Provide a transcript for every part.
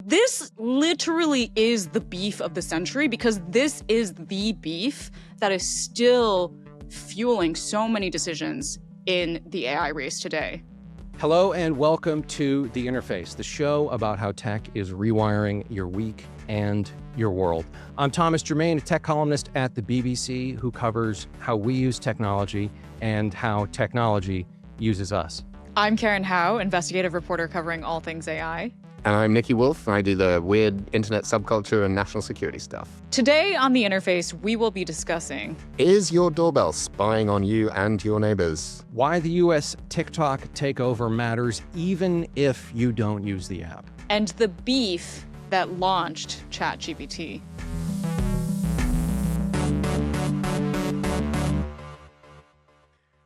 This literally is the beef of the century, because this is the beef that is still fueling so many decisions in the AI race today. Hello and welcome to The Interface, the show about how tech is rewiring your week and your world. I'm Thomas Germain, a tech columnist at the BBC who covers how we use technology and how technology uses us. I'm Karen Howe, investigative reporter covering all things AI. And I'm Nikki Wolf, and I do the weird internet subculture and national security stuff. Today on The Interface, we will be discussing: is your doorbell spying on you and your neighbors? Why the US TikTok takeover matters even if you don't use the app. And the beef that launched ChatGPT.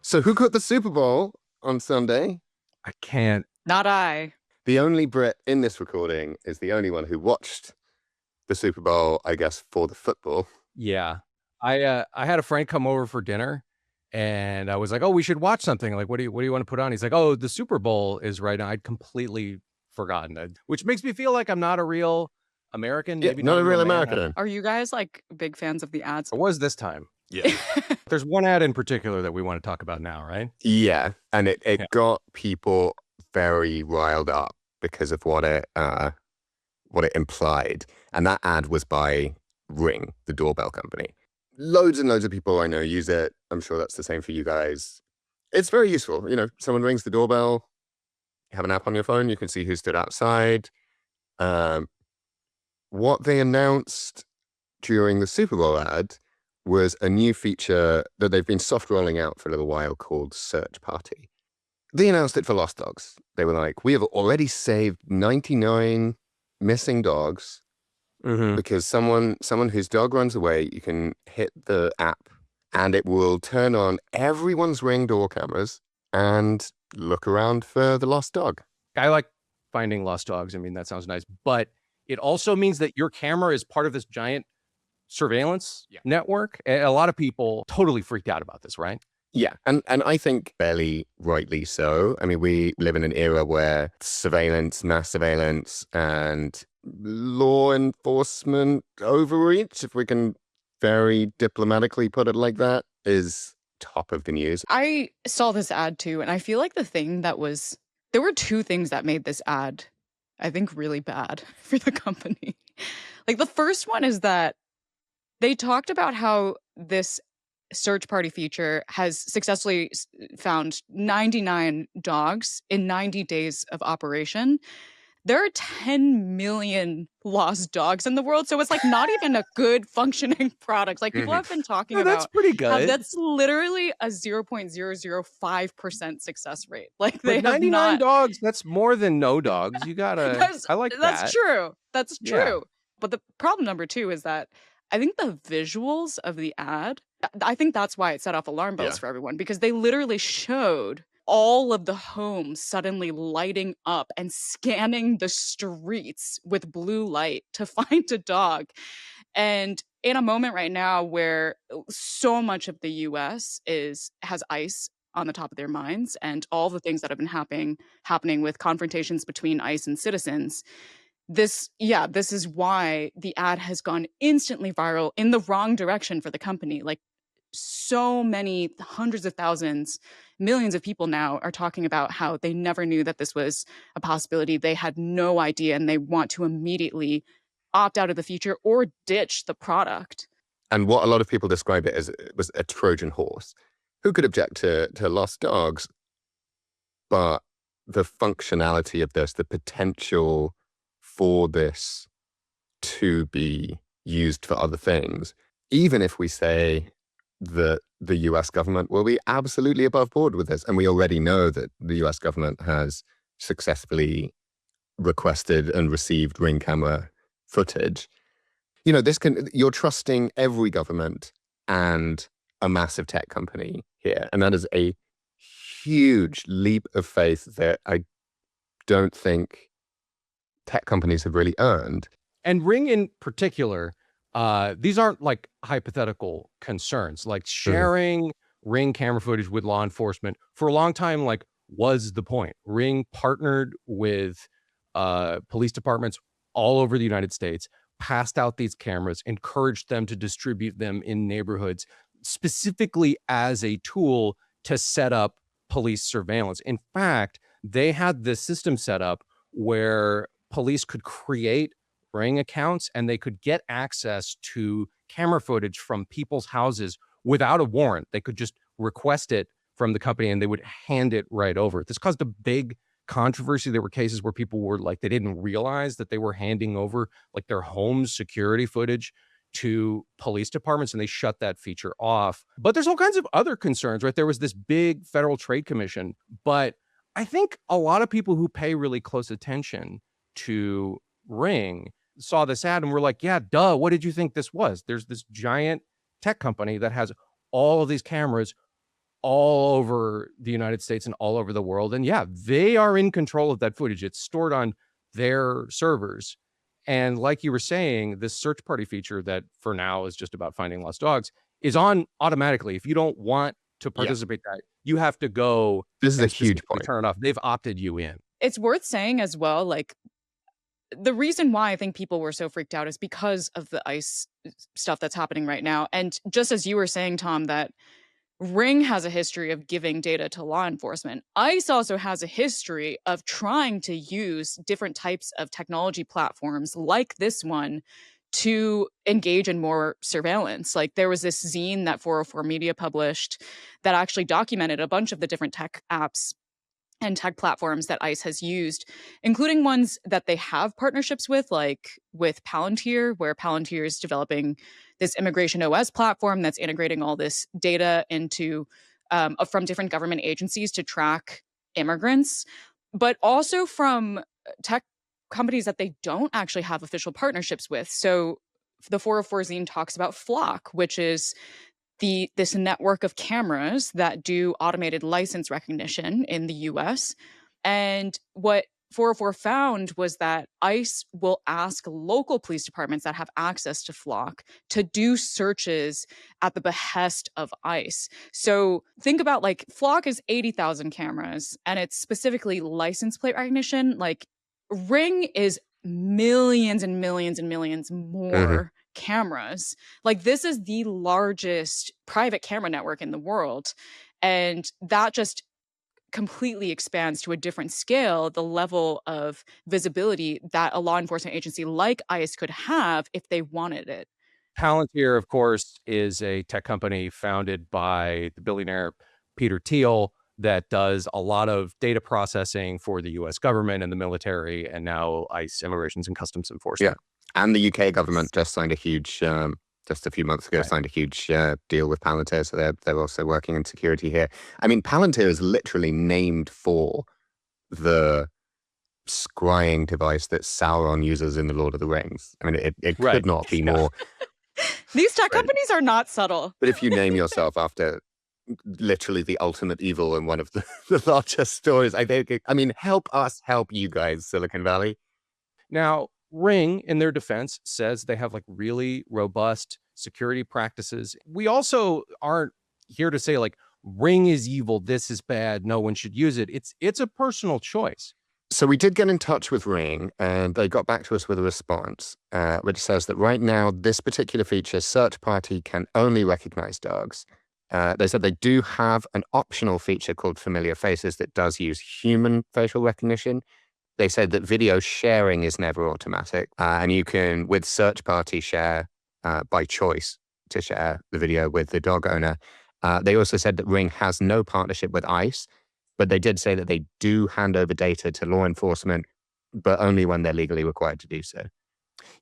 So who caught the Super Bowl on Sunday? I can't. Not I. The only Brit in this recording is the only one who watched the Super Bowl, I guess, for the football. Yeah. I had a friend come over for dinner and I was like, oh, we should watch something. Like, what do you want to put on? He's like, oh, the Super Bowl is right now. I'd completely forgotten it, which makes me feel like I'm not a real American. Yeah, maybe not a real man. American. Are you guys like big fans of the ads? I was this time. Yeah. There's one ad in particular that we want to talk about now, right? Yeah, and it got people very riled up because of what it implied. And that ad was by Ring, the doorbell company. Loads and loads of people I know use it. I'm sure that's the same for you guys. It's very useful. You know, someone rings the doorbell, you have an app on your phone, you can see who stood outside. What they announced during the Super Bowl ad was a new feature that they've been soft rolling out for a little while called Search Party. They announced it for lost dogs. They were like, we have already saved 99 missing dogs because someone whose dog runs away, you can hit the app and it will turn on everyone's Ring door cameras and look around for the lost dog. I like finding lost dogs. I mean, that sounds nice, but it also means that your camera is part of this giant surveillance network. A lot of people totally freaked out about this, right? Yeah, and I think fairly rightly so. I mean, we live in an era where surveillance, mass surveillance, and law enforcement overreach, if we can very diplomatically put it like that, is top of the news. I saw this ad too, and I feel like there were two things that made this ad, I think, really bad for the company. Like, the first one is that they talked about how this search party feature has successfully found 99 dogs in 90 days of operation. There are 10 million lost dogs in the world, so it's like not even a good functioning product. Like, people have been talking about that's pretty good. how that's literally a 0.005% success rate. Like, they but 99 have not... dogs, that's more than no dogs. You gotta, I like that. That's true. That's true. Yeah. But the problem number two is that I think the visuals of the ad, I think that's why it set off alarm bells for everyone, because they literally showed all of the homes suddenly lighting up and scanning the streets with blue light to find a dog. And in a moment right now where so much of the US has ICE on the top of their minds and all the things that have been happening with confrontations between ICE and citizens, this is why the ad has gone instantly viral in the wrong direction for the company. Like, so many hundreds of thousands, millions of people now are talking about how they never knew that this was a possibility. They had no idea, and they want to immediately opt out of the feature or ditch the product. And what a lot of people describe it as was a Trojan horse. Who could object to lost dogs? But the functionality of this, the potential for this to be used for other things, even if we say that the US government will be absolutely above board with this, and we already know that the US government has successfully requested and received Ring camera footage. You know, you're trusting every government and a massive tech company here, and that is a huge leap of faith that I don't think tech companies have really earned. And Ring in particular, these aren't like hypothetical concerns. Like, sharing Ring camera footage with law enforcement for a long time, like, was the point. Ring partnered with police departments all over the United States, passed out these cameras, encouraged them to distribute them in neighborhoods, specifically as a tool to set up police surveillance. In fact, they had this system set up where police could create Ring accounts and they could get access to camera footage from people's houses without a warrant. They could just request it from the company and they would hand it right over. This caused a big controversy. There were cases where people were like, they didn't realize that they were handing over like their home security footage to police departments, and they shut that feature off. But there's all kinds of other concerns, right? There was this big Federal Trade Commission, but I think a lot of people who pay really close attention to Ring saw this ad and were like, yeah, duh, what did you think this was? There's this giant tech company that has all of these cameras all over the United States and all over the world. And yeah, they are in control of that footage. It's stored on their servers. And like you were saying, this search party feature that for now is just about finding lost dogs is on automatically. If you don't want to participate in that, you have to go. This is a huge point. Turn it off. They've opted you in. It's worth saying as well, like, the reason why I think people were so freaked out is because of the ICE stuff that's happening right now. And just as you were saying, Tom, that Ring has a history of giving data to law enforcement. ICE also has a history of trying to use different types of technology platforms like this one to engage in more surveillance. Like there was this zine that 404 Media published that actually documented a bunch of the different tech apps and tech platforms that ICE has used, including ones that they have partnerships with, like with Palantir, where Palantir is developing this immigration OS platform that's integrating all this data into from different government agencies to track immigrants, but also from tech companies that they don't actually have official partnerships with. So the 404 zine talks about Flock, which is this network of cameras that do automated license recognition in the US. And what 404 found was that ICE will ask local police departments that have access to Flock to do searches at the behest of ICE. So think about like Flock is 80,000 cameras and it's specifically license plate recognition. Like Ring is millions and millions and millions more cameras. Like this is the largest private camera network in the world. And that just completely expands to a different scale the level of visibility that a law enforcement agency like ICE could have if they wanted it. Palantir, of course, is a tech company founded by the billionaire Peter Thiel that does a lot of data processing for the US government and the military, and now ICE, Immigrations and Customs Enforcement. Yeah. And the UK government just signed a huge, just a few months ago, signed a huge deal with Palantir. So they're also working in security here. I mean, Palantir is literally named for the scrying device that Sauron uses in The Lord of the Rings. I mean, it could not be more. These tech companies are not subtle. But if you name yourself after literally the ultimate evil in one of the largest stories, I mean, help us help you guys, Silicon Valley. Now, Ring, in their defense, says they have like really robust security practices. We also aren't here to say like Ring is evil, this is bad, no one should use it. It's a personal choice. So we did get in touch with Ring and they got back to us with a response, which says that right now, this particular feature, search party, can only recognize dogs. They said they do have an optional feature called familiar faces that does use human facial recognition. They said that video sharing is never automatic, and you can, with search party, share by choice to share the video with the dog owner. They also said that Ring has no partnership with ICE, but they did say that they do hand over data to law enforcement, but only when they're legally required to do so.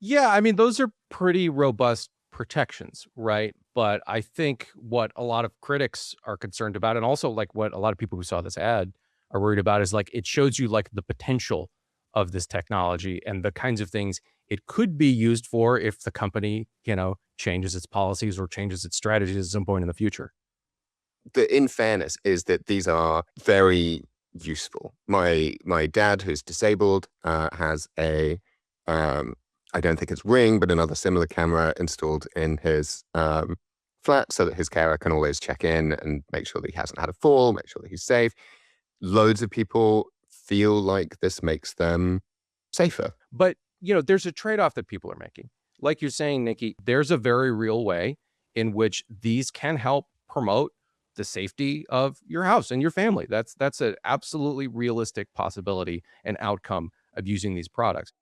Yeah, I mean, those are pretty robust protections, right? But I think what a lot of critics are concerned about, and also like what a lot of people who saw this ad are worried about, is like it shows you like the potential of this technology and the kinds of things it could be used for if the company, changes its policies or changes its strategies at some point in the future. In fairness, is that these are very useful. My dad, who's disabled, has a I don't think it's Ring, but another similar camera installed in his flat so that his carer can always check in and make sure that he hasn't had a fall, make sure that he's safe. Loads of people feel like this makes them safer. But there's a trade-off that people are making. Like you're saying, Nikki, there's a very real way in which these can help promote the safety of your house and your family. That's an absolutely realistic possibility and outcome of using these products.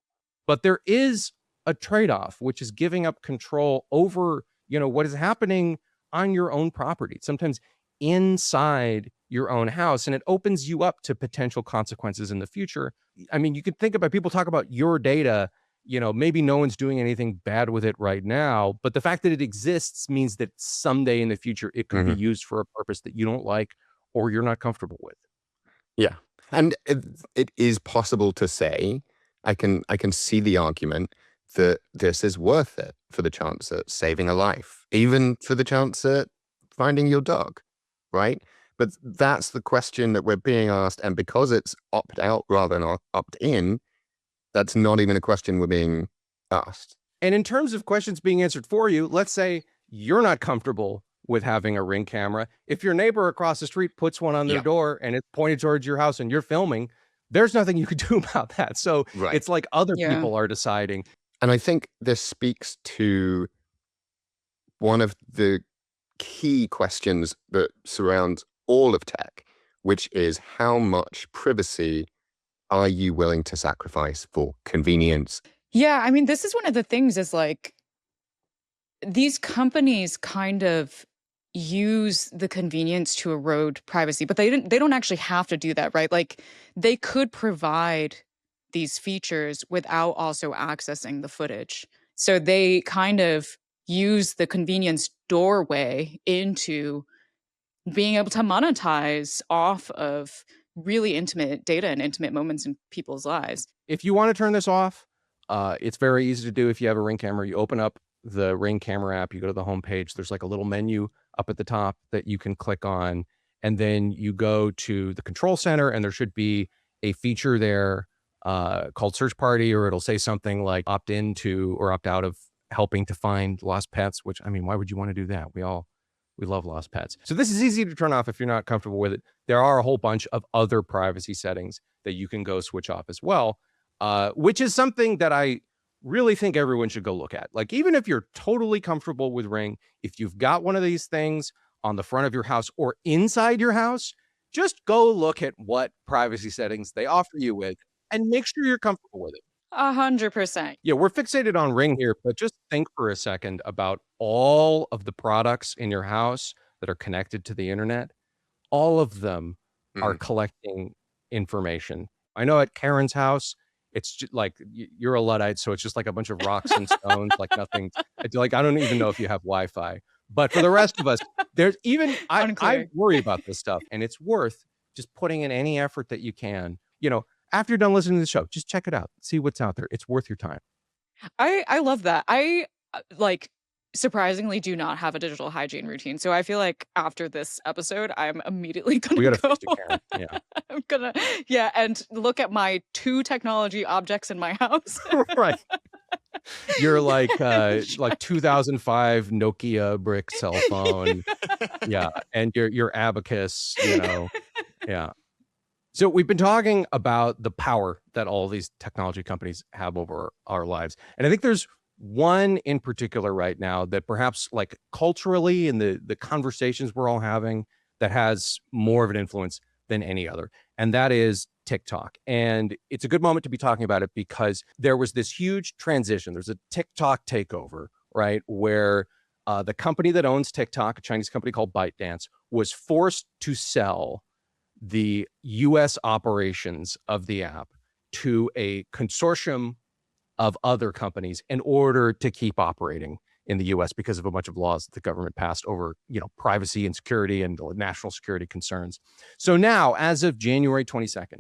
But there is a trade-off, which is giving up control over, what is happening on your own property, sometimes inside your own house, and it opens you up to potential consequences in the future. I mean, you could think about, people talk about your data, maybe no one's doing anything bad with it right now, but the fact that it exists means that someday in the future it could be Mhm. used for a purpose that you don't like or you're not comfortable with. Yeah. And it is possible to say, I can see the argument that this is worth it for the chance at saving a life, even for the chance at finding your dog, right? But that's the question that we're being asked. And because it's opt out rather than opt in, that's not even a question we're being asked. And in terms of questions being answered for you, let's say you're not comfortable with having a Ring camera. If your neighbor across the street puts one on their Yeah. door and it's pointed towards your house and you're filming, there's nothing you could do about that. So Right. it's like other Yeah. people are deciding. And I think this speaks to one of the key questions that surrounds all of tech, which is how much privacy are you willing to sacrifice for convenience? Yeah, I mean, this is one of the things is like these companies kind of use the convenience to erode privacy, but they don't actually have to do that, right? Like they could provide these features without also accessing the footage. So they kind of use the convenience doorway into being able to monetize off of really intimate data and intimate moments in people's lives. If you want to turn this off, it's very easy to do if you have a Ring camera. You open up the Ring camera app, you go to the home page. There's like a little menu up at the top that you can click on. And then you go to the control center, and there should be a feature there called Search Party, or it'll say something like opt into or opt out of helping to find lost pets, which, I mean, why would you want to do that? We love lost pets. So this is easy to turn off if you're not comfortable with it. There are a whole bunch of other privacy settings that you can go switch off as well, which is something that I really think everyone should go look at. Like, even if you're totally comfortable with Ring, if you've got one of these things on the front of your house or inside your house, just go look at what privacy settings they offer you with and make sure you're comfortable with it. 100%. Yeah, we're fixated on Ring here, but just think for a second about all of the products in your house that are connected to the internet. All of them are Mm. collecting information. I know at Karen's house, it's just like you're a Luddite, so it's just like a bunch of rocks and stones, like nothing. Like, I don't even know if you have Wi-Fi. But for the rest of us, there's even I Unclear. worry about this stuff, and it's worth just putting in any effort that you can. After you're done listening to the show, just check it out, see what's out there. It's worth your time. I love that. I like surprisingly do not have a digital hygiene routine. So I feel like after this episode, I'm immediately We gonna got to go. fix it, Karen. Yeah. I'm gonna yeah, and look at my two technology objects in my house. Right. You're Try- like 2005 Nokia brick cell phone. Yeah. And your abacus, Yeah. So we've been talking about the power that all these technology companies have over our lives. And I think there's one in particular right now that perhaps, like, culturally in the conversations we're all having, that has more of an influence than any other. And that is TikTok. And it's a good moment to be talking about it because there was this huge transition. There's a TikTok takeover, right? Where the company that owns TikTok, a Chinese company called ByteDance, was forced to sell the US operations of the app to a consortium of other companies in order to keep operating in the US because of a bunch of laws that the government passed over, privacy and security and national security concerns. So now, as of January 22nd,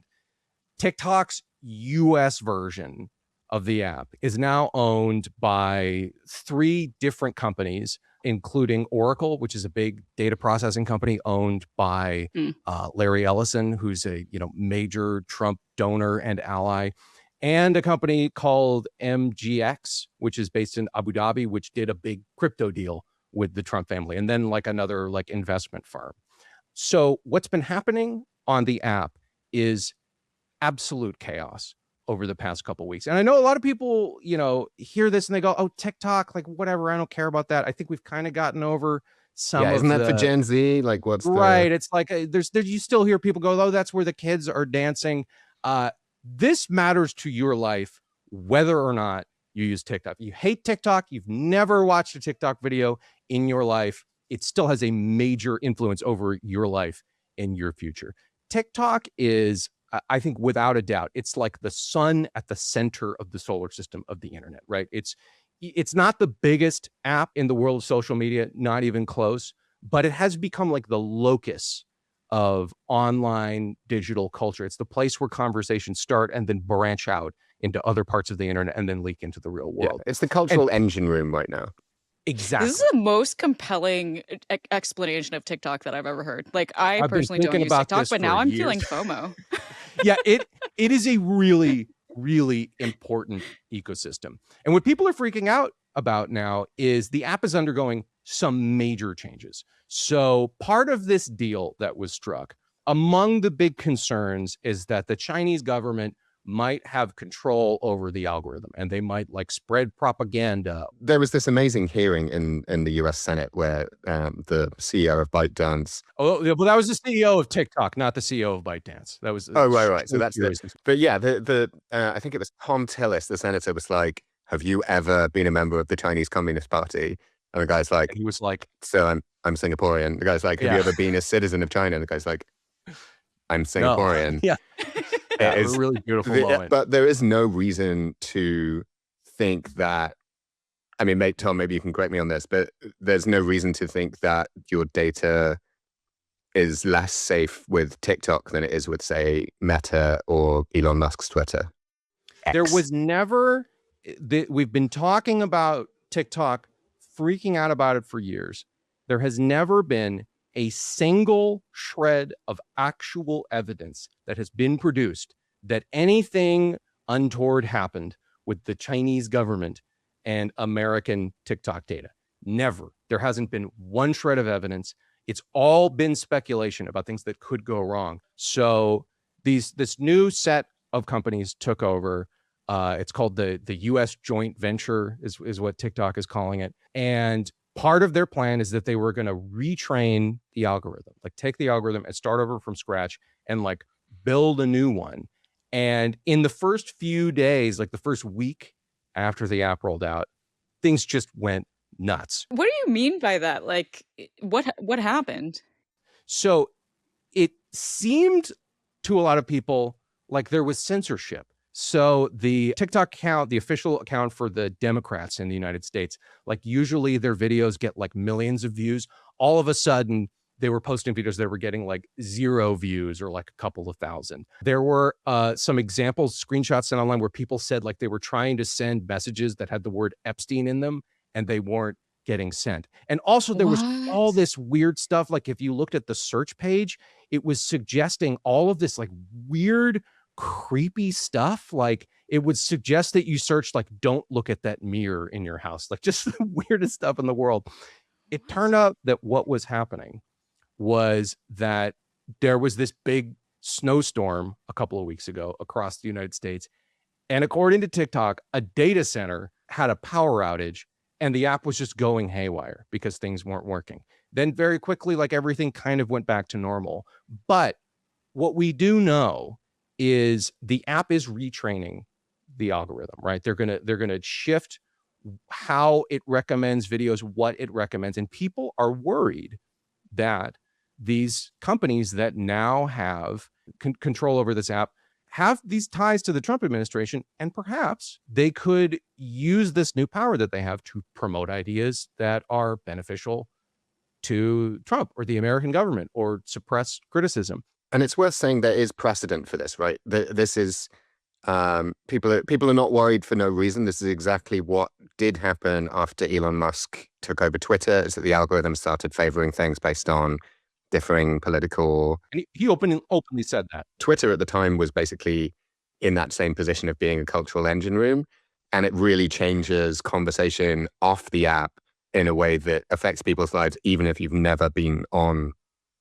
TikTok's US version of the app is now owned by three different companies, including Oracle, which is a big data processing company owned by Mm. Larry Ellison, who's a major Trump donor and ally, and a company called MGX, which is based in Abu Dhabi, which did a big crypto deal with the Trump family, and then like another like investment firm. So what's been happening on the app is absolute chaos over the past couple of weeks. And I know a lot of people, hear this and they go, oh, TikTok, like whatever, I don't care about that. I think we've kind of gotten over some Yeah, of isn't that for the Gen Z? Like, what's right. It's like you still hear people go, oh, that's where the kids are dancing. This matters to your life, whether or not you use TikTok. You hate TikTok. You've never watched a TikTok video in your life. It still has a major influence over your life and your future. TikTok is, I think, without a doubt, it's like the sun at the center of the solar system of the internet, right? It's not the biggest app in the world of social media, not even close, but it has become like the locus of online digital culture. It's the place where conversations start and then branch out into other parts of the internet and then leak into the real world. It's the cultural engine room right now. Exactly. This is the most compelling explanation of TikTok that I've ever heard. Like, I I've been personally don't thinking use about TikTok, this but for now I'm years. feeling FOMO. Yeah, it is a really, really important ecosystem. And what people are freaking out about now is the app is undergoing some major changes. So part of this deal that was struck, among the big concerns is that the Chinese government might have control over the algorithm and they might like spread propaganda. There was this amazing hearing in the US Senate where the CEO of ByteDance. Oh, well, that was the CEO of TikTok, not the CEO of ByteDance. That was right. So that's the. But yeah, I think it was Tom Tillis, the senator, was like, "Have you ever been a member of the Chinese Communist Party?" And the guy's like, and he was like, "So I'm Singaporean." The guy's like, "Have you ever been a citizen of China?" And the guy's like, "I'm Singaporean." No. Yeah. Yeah, it was a really beautiful moment. But there is no reason to think that, I mean, Tom, maybe you can correct me on this, but there's no reason to think that your data is less safe with TikTok than it is with, say, Meta or Elon Musk's Twitter. There was never, we've been talking about TikTok, freaking out about it for years. There has never been a single shred of actual evidence that has been produced that anything untoward happened with the Chinese government and American TikTok data. Never. There hasn't been one shred of evidence. It's all been speculation about things that could go wrong. So this new set of companies took over. It's called the U.S. joint venture is what TikTok is calling it. And part of their plan is that they were going to retrain the algorithm, like take the algorithm and start over from scratch and like build a new one. And in the first few days, like the first week after the app rolled out, things just went nuts. What do you mean by that? Like, what happened? So it seemed to a lot of people like there was censorship. So the TikTok account, the official account for the Democrats in the United States, like usually their videos get like millions of views. All of a sudden, they were posting videos that were getting like 0 views or like a couple of thousand. There were some examples, screenshots sent online where people said like they were trying to send messages that had the word Epstein in them and they weren't getting sent. And also there was all this weird stuff. Like if you looked at the search page, it was suggesting all of this like weird, creepy stuff. Like it would suggest that you searched like, don't look at that mirror in your house, like just the weirdest stuff in the world. It turned out that what was happening was that there was this big snowstorm a couple of weeks ago across the United States. And according to TikTok, a data center had a power outage and the app was just going haywire because things weren't working. Then very quickly, like everything kind of went back to normal. But what we do know is the app is retraining the algorithm, right? They're gonna shift how it recommends videos, what it recommends. And people are worried that these companies that now have control over this app have these ties to the Trump administration, and perhaps they could use this new power that they have to promote ideas that are beneficial to Trump or the American government or suppress criticism. And it's worth saying there is precedent for this, right? This is people are not worried for no reason. This is exactly what did happen after Elon Musk took over Twitter, is that the algorithm started favoring things based on differing political. And he openly said that. Twitter at the time was basically in that same position of being a cultural engine room, and it really changes conversation off the app in a way that affects people's lives, even if you've never been on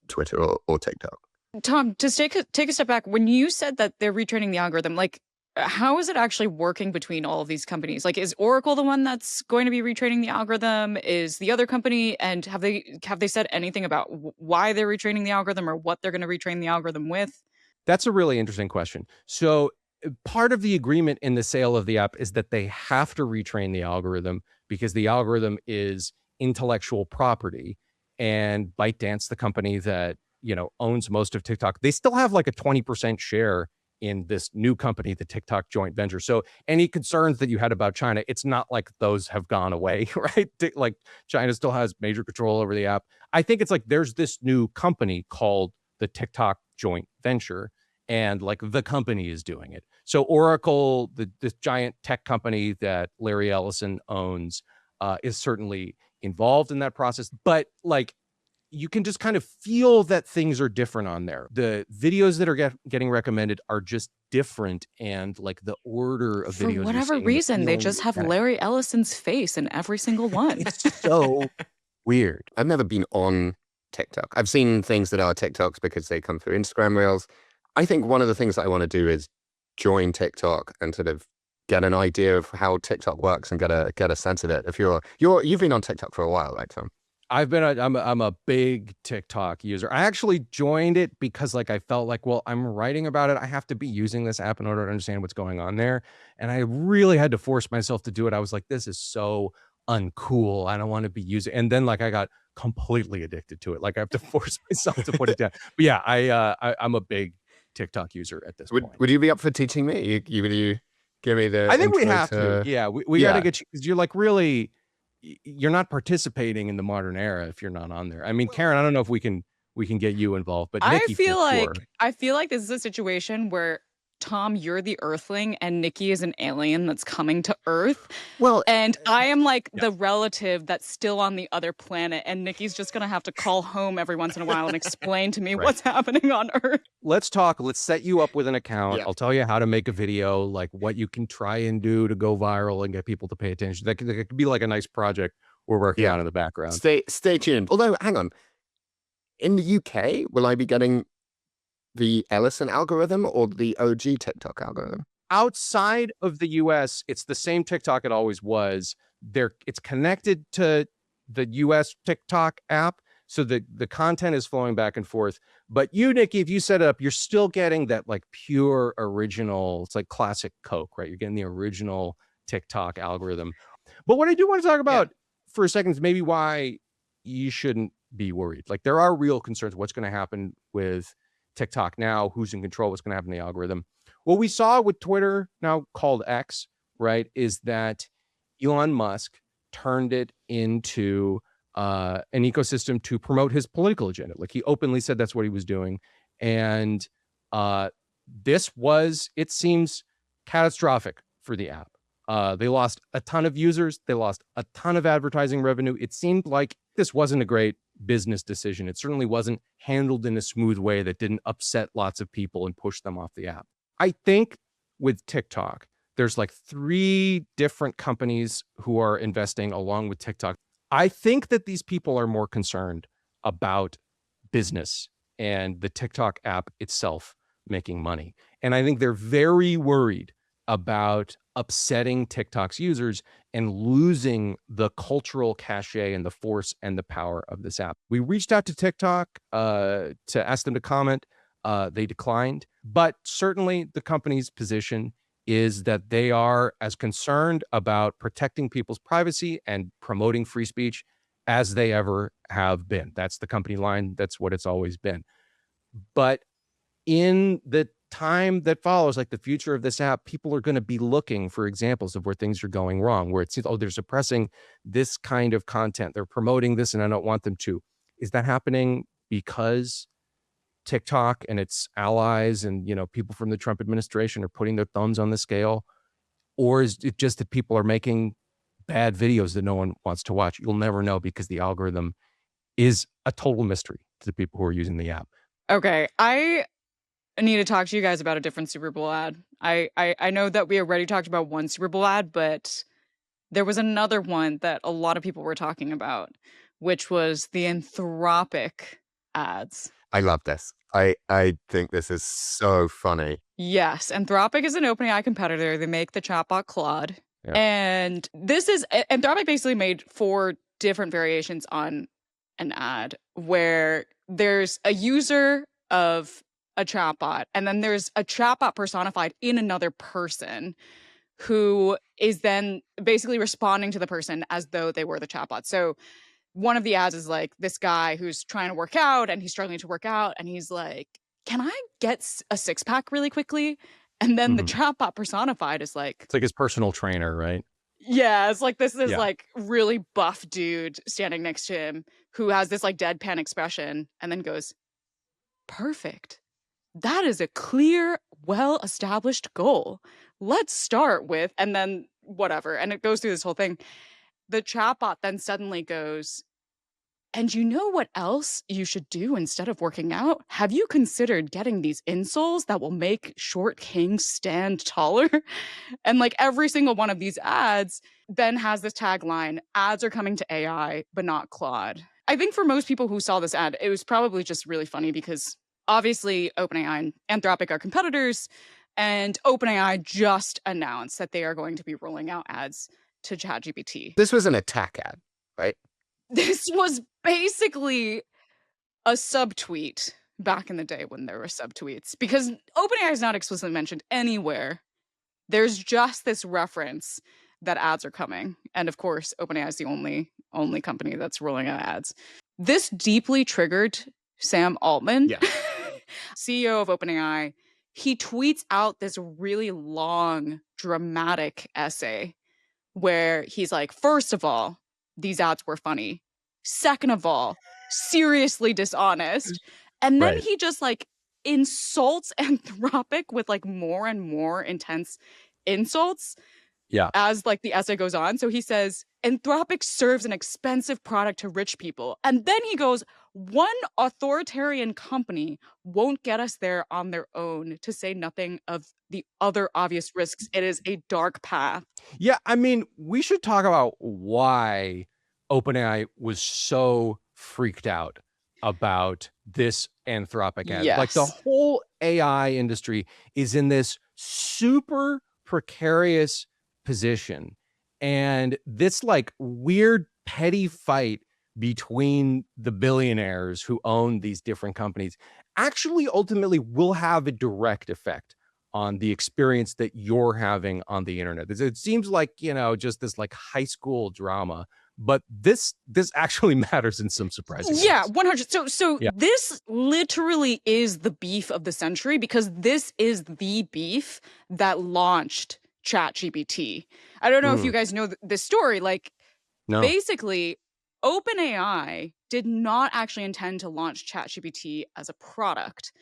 Twitter or TikTok. Tom, to take a step back, when you said that they're retraining the algorithm, like, how is it actually working between all of these companies? Like, is Oracle the one that's going to be retraining the algorithm? Is the other company, and have they said anything about why they're retraining the algorithm or what they're going to retrain the algorithm with? That's a really interesting question. So, part of the agreement in the sale of the app is that they have to retrain the algorithm because the algorithm is intellectual property. And ByteDance, the company that, owns most of TikTok, they still have like a 20% share in this new company, the TikTok joint venture. So, any concerns that you had about China, it's not like those have gone away, right? Like China still has major control over the app. I think it's like there's this new company called the TikTok joint venture, and like the company is doing it. So Oracle, this giant tech company that Larry Ellison owns, is certainly involved in that process. But like you can just kind of feel that things are different on there. The videos that are getting recommended are just different, and like the order of For videos you're whatever seeing, the reason, they feeling just you're have getting, Larry Ellison's face in every single one. it's so weird. I've never been on TikTok. I've seen things that are TikToks because they come through Instagram Reels. I think one of the things that I want to do is join TikTok and sort of get an idea of how TikTok works and get a sense of it. If you've been on TikTok for a while, right, Tom? I'm a big TikTok user. I actually joined it because like I felt like, well, I'm writing about it. I have to be using this app in order to understand what's going on there. And I really had to force myself to do it. I was like, this is so uncool. I don't want to be using. And then like I got completely addicted to it. Like I have to force myself to put it down. But yeah, I'm a big TikTok user at this Would point. would you be up for teaching me? Will you give me the I think we intro have to. to? Yeah, we got to Yeah. get you because you're like really, you're not participating in the modern era if you're not on there. I mean, Karen, I don't know if we can get you involved, but I Nikki for feel like sure. I feel like this is a situation where Tom, you're the Earthling, and Nikki is an alien that's coming to Earth. Well, And I am like Yeah. the relative that's still on the other planet, and Nikki's just gonna have to call home every once in a while and explain to me Right. what's happening on Earth. Let's talk. Let's set you up with an account. yeah. I'll tell you how to make a video, like what you can try and do to go viral and get people to pay attention. That could be like a nice project we're working Yeah. on in the background. Stay tuned. Although, hang on. In the UK, will I be getting the Ellison algorithm or the OG TikTok algorithm? Outside of the US, it's the same TikTok it always was. It's connected to the US TikTok app. So the content is flowing back and forth. But you, Nikki, if you set it up, you're still getting that like pure original, it's like classic Coke, right? You're getting the original TikTok algorithm. But what I do want to talk Yeah. about for a second is maybe why you shouldn't be worried. Like there are real concerns. What's going to happen with TikTok now? Who's in control? What's going to happen to the algorithm? What we saw with Twitter, now called X, right, is that Elon Musk turned it into an ecosystem to promote his political agenda. Like he openly said that's what he was doing. And it seems catastrophic for the app. They lost a ton of users. They lost a ton of advertising revenue. It seemed like this wasn't a great business decision. It certainly wasn't handled in a smooth way that didn't upset lots of people and push them off the app. I think with TikTok, there's like 3 different companies who are investing along with TikTok. I think that these people are more concerned about business and the TikTok app itself making money. And I think they're very worried about upsetting TikTok's users and losing the cultural cachet and the force and the power of this app. We reached out to TikTok to ask them to comment. They declined, but certainly the company's position is that they are as concerned about protecting people's privacy and promoting free speech as they ever have been. That's the company line. That's what it's always been. But in the time that follows, like the future of this app, people are going to be looking for examples of where things are going wrong, where it seems, oh, they're suppressing this kind of content. They're promoting this and I don't want them to. Is that happening because TikTok and its allies and, people from the Trump administration are putting their thumbs on the scale? Or is it just that people are making bad videos that no one wants to watch? You'll never know because the algorithm is a total mystery to the people who are using the app. Okay, I need to talk to you guys about a different Super Bowl ad. I know that we already talked about one Super Bowl ad, but there was another one that a lot of people were talking about, which was the Anthropic ads. I love this. I think this is so funny. Yes, Anthropic is an OpenAI competitor. They make the chatbot Claude. Yeah. And Anthropic basically made 4 different variations on an ad where there's a user of a chatbot, and then there's a chatbot personified in another person who is then basically responding to the person as though they were the chatbot. So one of the ads is like this guy who's trying to work out and he's struggling to work out and he's like, "Can I get a six pack really quickly?" And then the Mhm. chatbot personified is like, It's like his personal trainer, right? yeah, it's like this is Yeah. like really buff dude standing next to him who has this like deadpan expression and then goes, "Perfect. That is a clear, well established goal. Let's start with," and then whatever. And it goes through this whole thing. The chatbot then suddenly goes, "And you know what else you should do instead of working out? Have you considered getting these insoles that will make short kings stand taller?" And like every single one of these ads then has this tagline, "Ads are coming to AI, but not Claude." I think for most people who saw this ad, it was probably just really funny because obviously OpenAI and Anthropic are competitors, and OpenAI just announced that they are going to be rolling out ads to ChatGPT. This was an attack ad, right? This was basically a subtweet back in the day when there were subtweets because OpenAI is not explicitly mentioned anywhere. There's just this reference that ads are coming. And of course, OpenAI is the only company that's rolling out ads. This deeply triggered Sam Altman, Yeah. CEO of OpenAI. He tweets out this really long, dramatic essay where he's like, first of all, these ads were funny. Second of all, seriously dishonest. And then Right. he just like insults Anthropic with like more and more intense insults Yeah. as like the essay goes on. So he says, Anthropic serves an expensive product to rich people. And then he goes, one authoritarian company won't get us there on their own, to say nothing of the other obvious risks. It is a dark path. Yeah, I mean, we should talk about why OpenAI was so freaked out about this Anthropic ad. Like the Yes. whole AI industry is in this super precarious position. And this like weird petty fight between the billionaires who own these different companies actually ultimately will have a direct effect on the experience that you're having on the internet. It seems like, just this like high school drama, but this actually matters in some surprising Yeah, ways. 100. So Yeah. this literally is the beef of the century because this is the beef that launched ChatGPT. I don't know if Mm, you guys know this story. Like, no. basically, OpenAI did not actually intend to launch ChatGPT as a product.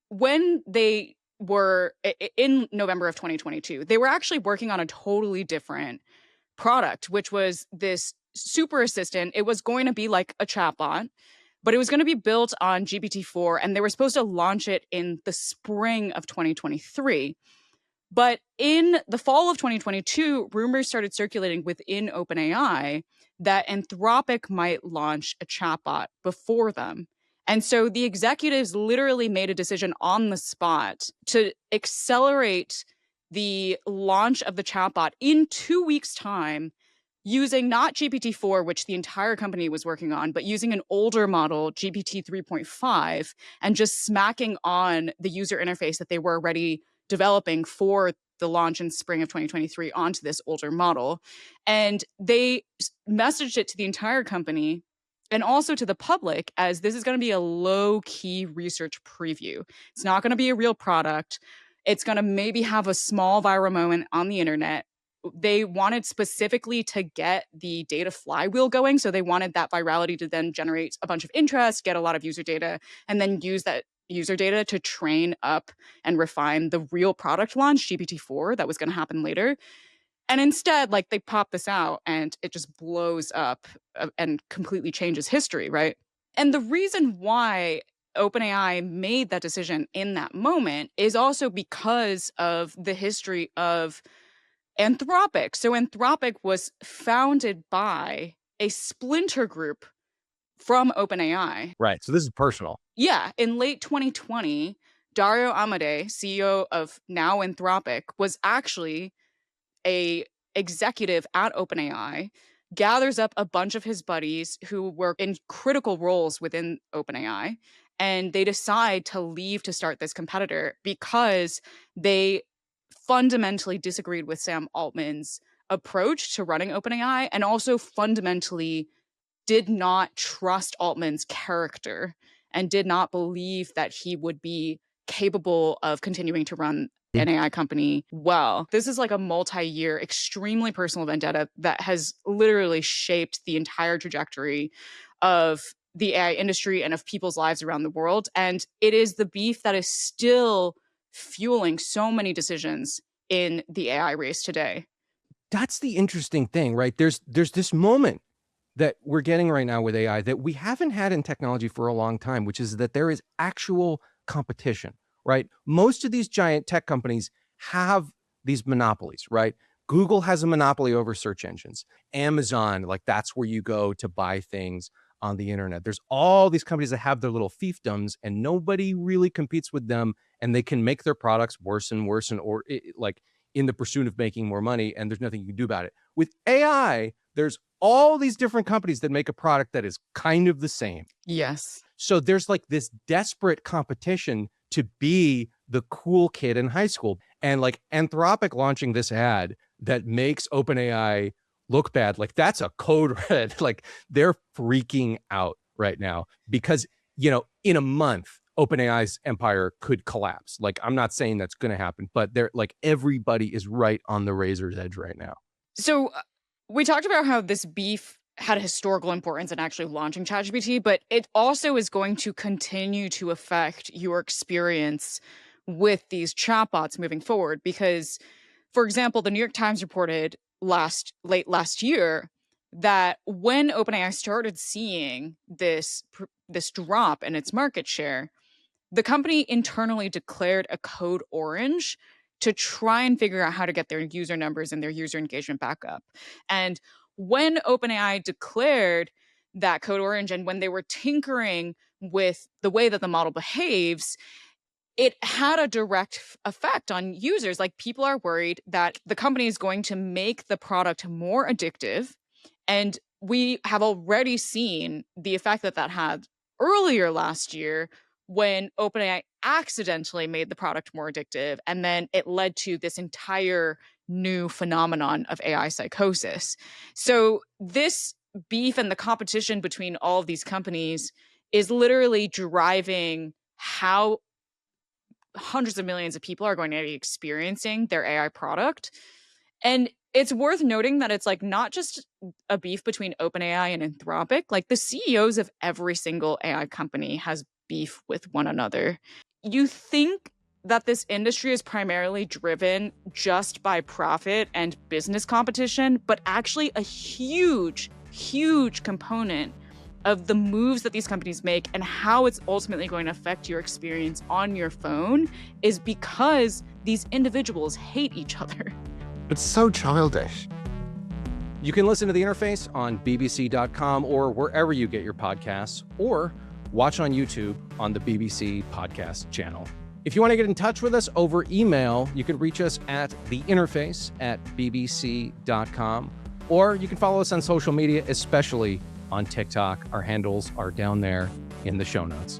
When they were in November of 2022, they were actually working on a totally different product, which was this super assistant. It was going to be like a chatbot, but it was going to be built on GPT-4, and they were supposed to launch it in the spring of 2023. But in the fall of 2022, rumors started circulating within OpenAI that Anthropic might launch a chatbot before them. And so the executives literally made a decision on the spot to accelerate the launch of the chatbot in 2 weeks' time using not GPT-4, which the entire company was working on, but using an older model, GPT 3.5, and just smacking on the user interface that they were already developing for the launch in spring of 2023 onto this older model. And they messaged it to the entire company and also to the public as this is going to be a low-key research preview. It's not going to be a real product. It's going to maybe have a small viral moment on the internet. They wanted specifically to get the data flywheel going. So they wanted that virality to then generate a bunch of interest, get a lot of user data, and then use that user data to train up and refine the real product launch, GPT-4, that was going to happen later. And instead, like, they pop this out and it just blows up and completely changes history, right? And the reason why OpenAI made that decision in that moment is also because of the history of Anthropic. So Anthropic was founded by a splinter group from OpenAI. Right. So this is personal. Yeah, in late 2020, Dario Amodei, CEO of now Anthropic, was actually a executive at OpenAI, gathers up a bunch of his buddies who were in critical roles within OpenAI, and they decide to leave to start this competitor because they fundamentally disagreed with Sam Altman's approach to running OpenAI, and also fundamentally did not trust Altman's character and did not believe that he would be capable of continuing to run an AI company well. This is like a multi-year, extremely personal vendetta that has literally shaped the entire trajectory of the AI industry and of people's lives around the world. And it is the beef that is still fueling so many decisions in the AI race today. That's the interesting thing, right? There's this moment that we're getting right now with AI that we haven't had in technology for a long time, which is that there is actual competition, right? Most of these giant tech companies have these monopolies, right? Google has a monopoly over search engines. Amazon, like that's where you go to buy things on the internet. There's all these companies that have their little fiefdoms and nobody really competes with them, and they can make their products worse and worse like in the pursuit of making more money, and there's nothing you can do about it. With AI, there's all these different companies that make a product that is kind of the same. Yes. So there's like this desperate competition to be the cool kid in high school. And like Anthropic launching this ad that makes OpenAI look bad, like that's a code red. Like they're freaking out right now because, you know, in a month, OpenAI's empire could collapse. Like, I'm not saying that's going to happen, but they're like, everybody is right on the razor's edge right now. So we talked about how this beef had a historical importance in actually launching ChatGPT, but it also is going to continue to affect your experience with these chatbots moving forward. Because, for example, the New York Times reported late last year that when OpenAI started seeing this drop in its market share, the company internally declared a code orange to try and figure out how to get their user numbers and their user engagement back up. And when OpenAI declared that code orange and when they were tinkering with the way that the model behaves, it had a direct effect on users. Like, people are worried that the company is going to make the product more addictive. And we have already seen the effect that that had earlier last year when OpenAI accidentally made the product more addictive. And then it led to this entire new phenomenon of AI psychosis. So this beef and the competition between all of these companies is literally driving how hundreds of millions of people are going to be experiencing their AI product. And it's worth noting that it's like not just a beef between OpenAI and Anthropic. Like, the CEOs of every single AI company has beef with one another. You think that this industry is primarily driven just by profit and business competition, but actually a huge, huge component of the moves that these companies make and how it's ultimately going to affect your experience on your phone is because these individuals hate each other. It's so childish. You can listen to The Interface on bbc.com or wherever you get your podcasts, or watch on YouTube on the BBC podcast channel. If you want to get in touch with us over email, you can reach us at theinterface@bbc.com, or you can follow us on social media, especially on TikTok. Our handles are down there in the show notes.